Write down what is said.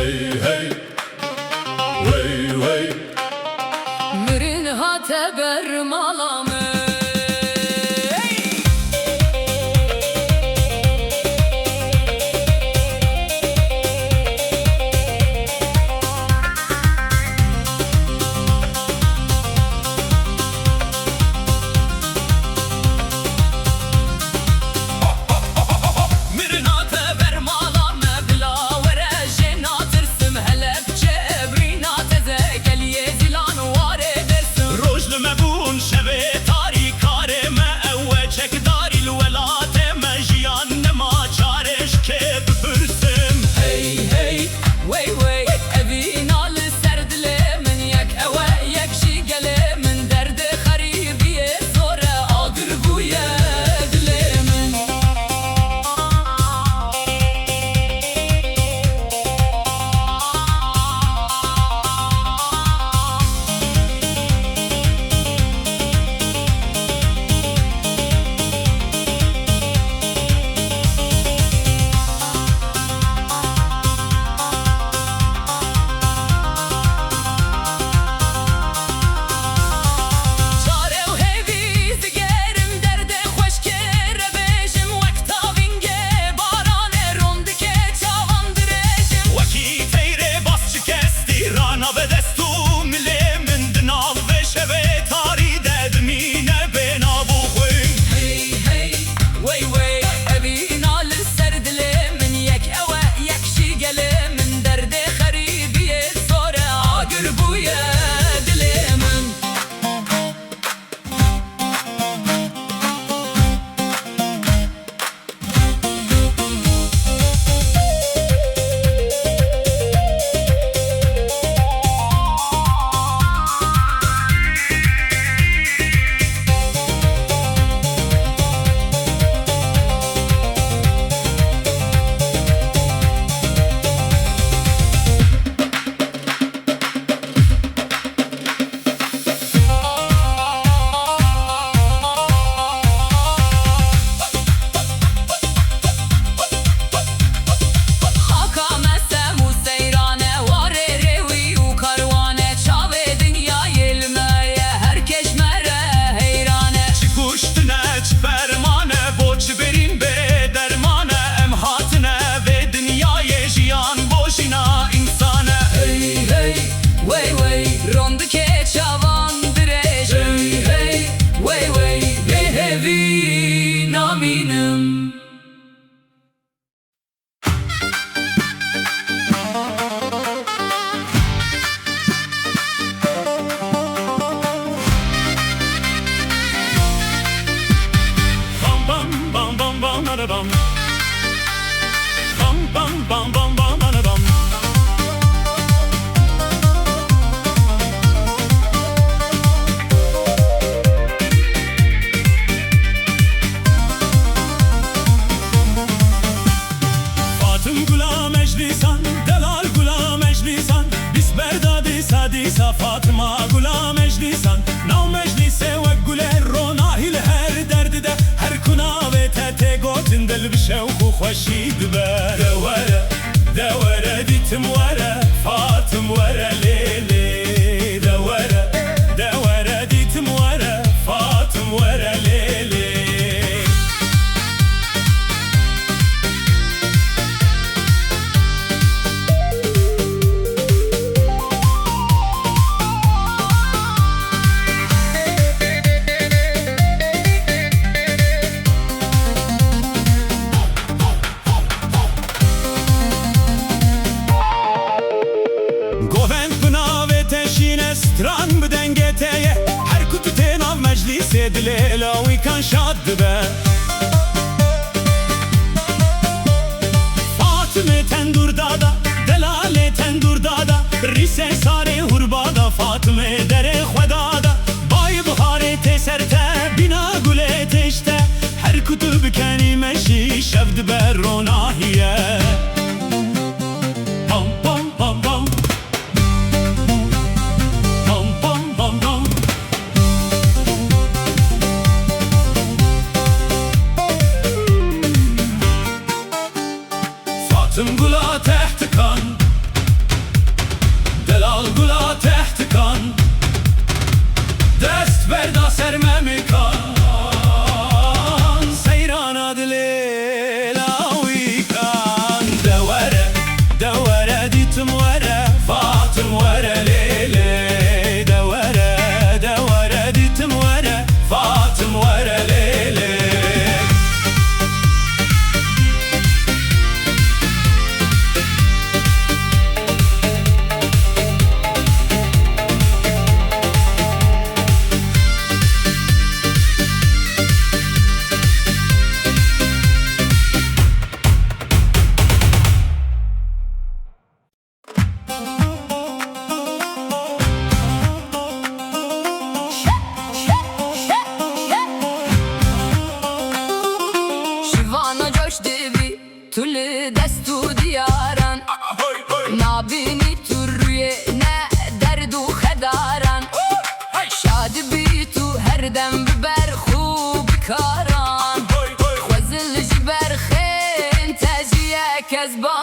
Hey hey Wey wey Mirin hate bermalame Fatıma gula meclisan Nav meclise ve güler ronahil her derdi de Her kuna ve tete gotin del bişevku xoşid be Devere ditim vere Fatım vere lele Devere ditim vere Fatım vere lele Stran bden geteye Her kutu tenav meclis edile Lavi kan şaddı be Fatıme tendurda da Delale tendurda da Rise sare hurbada Fatıme dere khveda da Bay buhare te serte Bina gule teşte Her kutu bükeni meşi Şevd be ronahiye Fatım gula tehtikan دستو دیارن نابینی تو روی نه درد و خدارن شاد بی تو هر دم ببر خوب کاران خوزل جبر خین تجیه کذبان